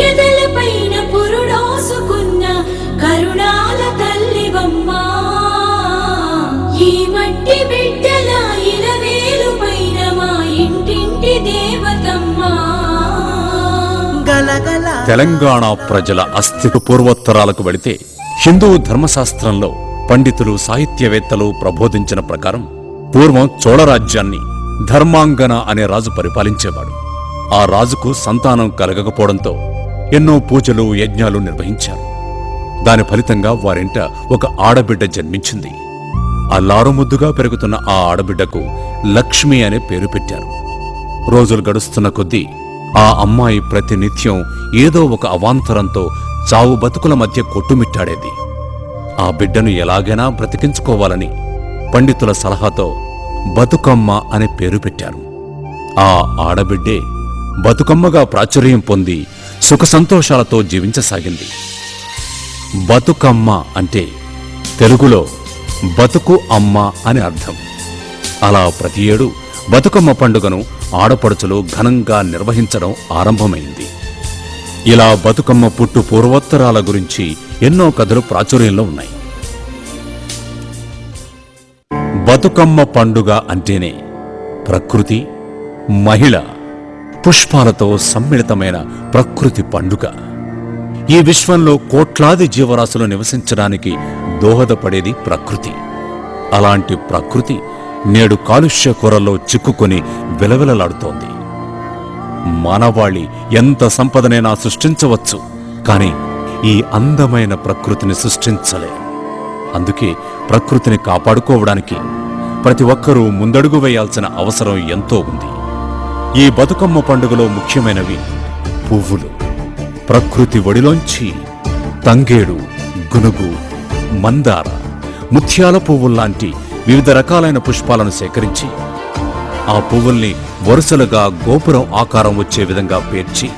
ఎదలపైన పురుడోసుకున్న కరుణాల తల్లివమ్మా, ఈ మట్టి బిడ్డల ఇలవేలు పైన మా ఇంటింటి దేవతమ్మా. తెలంగాణ ప్రజల అస్థికు పూర్వోత్తరాలకు వెళితే హిందూ ధర్మశాస్త్రంలో పండితులు సాహిత్యవేత్తలు ప్రబోధించిన ప్రకారం పూర్వం చోళరాజ్యాన్ని ధర్మాంగన అనే రాజు పరిపాలించేవాడు. ఆ రాజుకు సంతానం కలగకపోవడంతో ఎన్నో పూజలు యజ్ఞాలు నిర్వహించారు. దాని ఫలితంగా వారింట ఒక ఆడబిడ్డ జన్మించింది. అల్లారుముద్దుగా పెరుగుతున్న ఆ ఆడబిడ్డకు లక్ష్మి అనే పేరు పెట్టారు. రోజులు గడుస్తున్న కొద్దీ ఆ అమ్మాయి ప్రతినిత్యం ఏదో ఒక అవాంతరంతో చావు బతుకుల మధ్య కొట్టుమిట్టాడేది. ఆ బిడ్డను ఎలాగైనా బ్రతికించుకోవాలని పండితుల సలహాతో బతుకమ్మ అనే పేరు పెట్టారు. ఆ ఆడబిడ్డే బతుకమ్మగా ప్రాచుర్యం పొంది సుఖ సంతోషాలతో జీవించసాగింది. బతుకమ్మ అంటే తెలుగులో బతుకు అమ్మ అని అర్థం. అలా ప్రతి ఏడు బతుకమ్మ పండుగను ఆడపడుచులు ఘనంగా నిర్వహించడం ఆరంభమైంది. ఇలా బతుకమ్మ పుట్టు పూర్వోత్తరాల గురించి ఎన్నో కథలు ప్రాచుర్యంలో ఉన్నాయి. బతుకమ్మ పండుగ అంటేనే ప్రకృతి, మహిళ, పుష్పాలతో సమ్మిళితమైన ప్రకృతి పండుగ. ఈ విశ్వంలో కోట్లాది జీవరాశులు నివసించడానికి దోహదపడేది ప్రకృతి. అలాంటి ప్రకృతి నేడు కాలుష్య కూరల్లో చిక్కుకొని విలవిలలాడుతోంది. మానవాళి ఎంత సంపదనైనా సృష్టించవచ్చు, కానీ ఈ అందమైన ప్రకృతిని సృష్టించలే. అందుకే ప్రకృతిని కాపాడుకోవడానికి ప్రతి ఒక్కరూ ముందడుగు వేయాల్సిన అవసరం ఎంతో ఉంది. ఈ బతుకమ్మ పండుగలో ముఖ్యమైనవి పువ్వులు. ప్రకృతి ఒడిలోంచి తంగేడు, గునుగు, మందార, ముత్యాల పువ్వుల్లాంటి వివిధ రకాలైన పుష్పాలను సేకరించి ఆ పువ్వుల్ని వరుసలుగా గోపురం ఆకారం వచ్చే విధంగా పేర్చి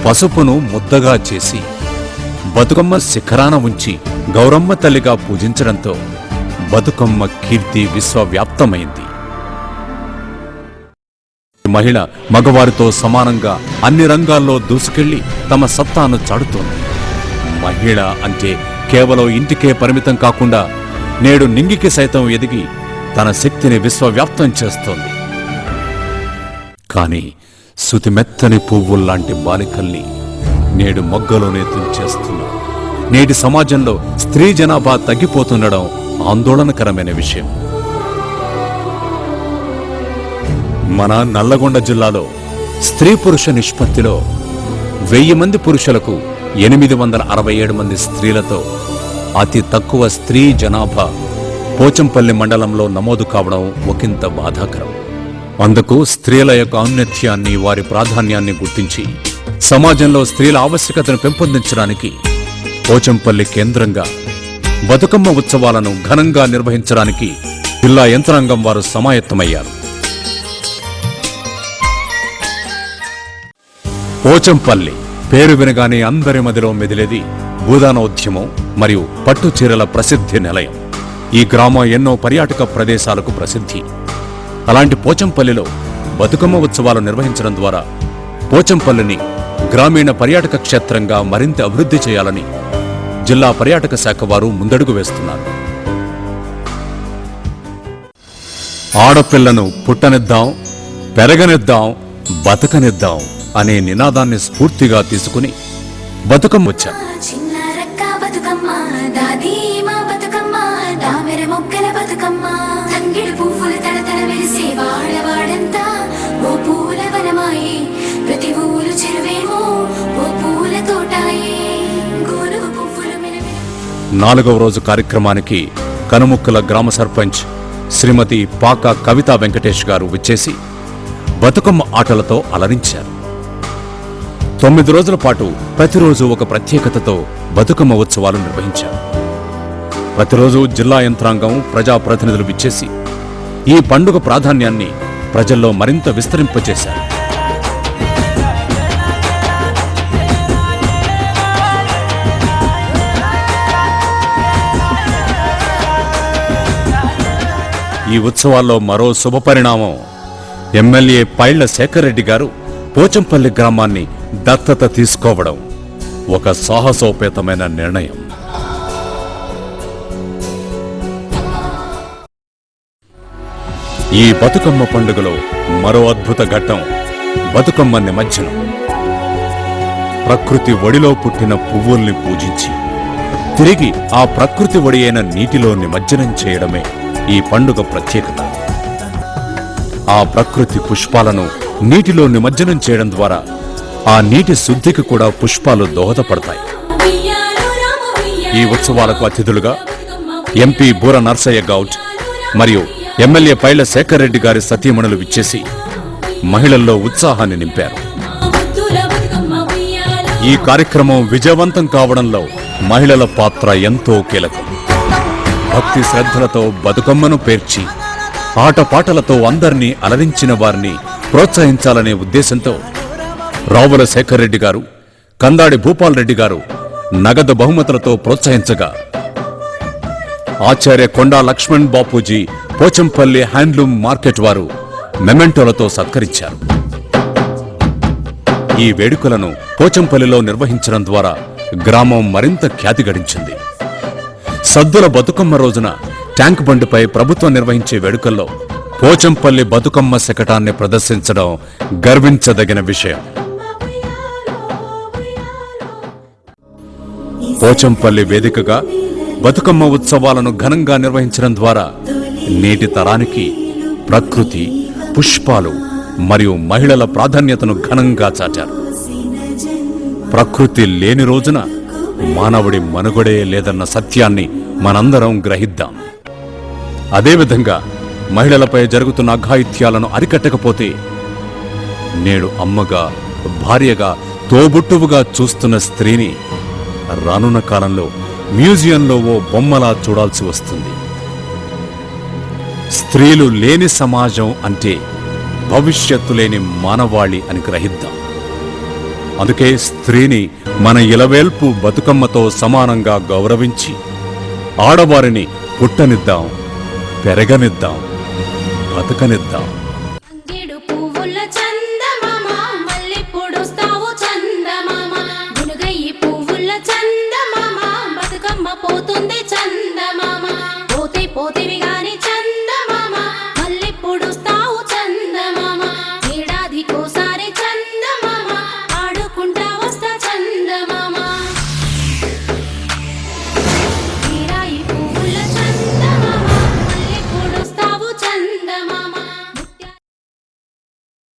పసుపును ముద్దగా చేసి బతుకమ్మ శిఖరాన ఉంచి గౌరమ్మ తల్లిగా పూజించడంతో బతుకమ్మ కీర్తి విశ్వవ్యాప్తమైంది. మహిళ మగవారితో సమానంగా అన్ని రంగాల్లో దూసుకెళ్లి తమ సత్తాను చాటుతోంది. మహిళ అంటే కేవలం ఇంటికే పరిమితం కాకుండా నేడు నింగికి సైతం ఎదిగి తన శక్తిని విశ్వవ్యాప్తం చేస్తోంది. కానీ సుతిమెత్తని పువ్వుల్లాంటి బాలికల్ని నేడు మొగ్గలోనే తుంచేస్తున్నారు. నేటి సమాజంలో స్త్రీ జనాభా తగ్గిపోతుండడం ఆందోళనకరమైన విషయం. మన నల్లగొండ జిల్లాలో స్త్రీ పురుష నిష్పత్తిలో 1000 మంది పురుషులకు 867 మంది స్త్రీలతో అతి తక్కువ స్త్రీ జనాభా పోచంపల్లి మండలంలో నమోదు కావడం ఒకంత బాధాకరం. అందుకు స్త్రీల యొక్క ఔన్నత్యాన్ని, వారి ప్రాధాన్యాన్ని గుర్తించి సమాజంలో స్త్రీల ఆవశ్యకతను పెంపొందించడానికి పోచంపల్లి కేంద్రంగా బతుకమ్మ ఉత్సవాలను ఘనంగా నిర్వహించడానికి జిల్లా యంత్రాంగం వారు సమాయత్తమయ్యారు. పోచంపల్లి పేరు వినగానే అందరి మదిలో మెదిలేది భూదానోద్యమం మరియు పట్టు చీరల ప్రసిద్ధి నిలయం. ఈ గ్రామం ఎన్నో పర్యాటక ప్రదేశాలకు ప్రసిద్ధి. అలాంటి పోచంపల్లిలో బతుకమ్మ ఉత్సవాలు నిర్వహించడం ద్వారా పోచంపల్లిని గ్రామీణ పర్యాటక క్షేత్రంగా మరింత అభివృద్ధి చేయాలని జిల్లా పర్యాటక శాఖ వారు ముందడుగు వేస్తున్నారు. ఆడపిల్లను పుట్టనిద్దాం, పెరగనిద్దాం, బతకనిద్దాం అనే నినాదాన్ని స్ఫూర్తిగా తీసుకుని బతుకమ్మ వచ్చారు. నాలుగవ రోజు కార్యక్రమానికి కనుముక్కల గ్రామ సర్పంచ్ శ్రీమతి పాక కవితా వెంకటేష్ గారు విచ్చేసి బతుకమ్మ ఆటలతో అలరించారు. 9 రోజుల పాటు ప్రతిరోజు ఒక ప్రత్యేకతతో బతుకమ్మ ఉత్సవాలు నిర్వహించారు. ప్రతిరోజు జిల్లా యంత్రాంగం, ప్రజాప్రతినిధులు విచ్చేసి ఈ పండుగ ప్రాధాన్యాన్ని ప్రజల్లో మరింత విస్తరింపచేశారు. ఈ ఉత్సవాల్లో మరో శుభపరిణామం ఎమ్మెల్యే పైళ్ల శేఖర్ రెడ్డి గారు పోచంపల్లి గ్రామాన్ని దత్తత తీసుకోవడం ఒక సాహసోపేతమైన నిర్ణయం. ఈ బతుకమ్మ పండుగలో మరో అద్భుత ఘట్టం బతుకమ్మ నిమజ్జనం. ప్రకృతి ఒడిలో పుట్టిన పువ్వుల్ని పూజించి తిరిగి ఆ ప్రకృతి ఒడి అయిన నీటిలో నిమజ్జనం చేయడమే ఈ పండుగ ప్రత్యేకత. ఆ ప్రకృతి పుష్పాలను నీటిలో నిమజ్జనం చేయడం ద్వారా ఆ నీటి శుద్ధికి కూడా పుష్పాలు దోహదపడతాయి. ఈ ఉత్సవాలకు అతిథులుగా ఎంపీ బూర నర్సయ్య గౌడ్ మరియు ఎమ్మెల్యే పైళ్ల శేఖర్ రెడ్డి గారి సతీమణులు విచ్చేసి మహిళల్లో ఉత్సాహాన్ని నింపారు. ఈ కార్యక్రమం విజయవంతం కావడంలో మహిళల పాత్ర ఎంతో కీలకం. భక్తి శ్రద్ధలతో బతుకమ్మను పేర్చి ఆటపాటలతో అందరినీ అలరించిన వారిని ప్రోత్సహించాలనే ఉద్దేశంతో రావుల శేఖర్ రెడ్డి గారు, కందాడి భూపాల్ రెడ్డి గారు నగదు బహుమతులతో ప్రోత్సహించగా ఆచార్య కొండా లక్ష్మణ్ బాపూజీ పోచంపల్లి హ్యాండ్లూమ్ మార్కెట్ వారు మెమెంటోలతో సత్కరించారు. ఈ వేడుకలను పోచంపల్లిలో నిర్వహించడం ద్వారా గ్రామం మరింత ఖ్యాతి గడించింది. సద్దుల బతుకమ్మ రోజున ట్యాంక్ బండ్పై ప్రభుత్వం నిర్వహించే వేడుకల్లో పోచంపల్లి బతుకమ్మ శకటాన్ని ప్రదర్శించడం గర్వించదగిన విషయం. పోచంపల్లి వేదికగా బతుకమ్మ ఉత్సవాలను ఘనంగా నిర్వహించడం ద్వారా నేటి తరానికి ప్రకృతి, పుష్పాలు మరియు మహిళల ప్రాధాన్యతను ఘనంగా చాటారు. ప్రకృతి లేని రోజున మానవుడి మనుగడే లేదన్న సత్యాన్ని మనందరం గ్రహిద్దాం. అదేవిధంగా మహిళలపై జరుగుతున్న అఘాయిత్యాలను అరికట్టకపోతే నేడు అమ్మగా, భార్యగా, తోబుట్టువుగా చూస్తున్న స్త్రీని రానున్న కాలంలో మ్యూజియంలో ఓ బొమ్మలా చూడాల్సి వస్తుంది. స్త్రీలు లేని సమాజం అంటే భవిష్యత్తు లేని మానవాళి అని గ్రహిద్దాం. అందుకే స్త్రీని మన ఇలవేల్పు బతుకమ్మతో సమానంగా గౌరవించి ఆడవారిని పుట్టనిద్దాం, పెరగనిద్దాం, బతకనిద్దాం.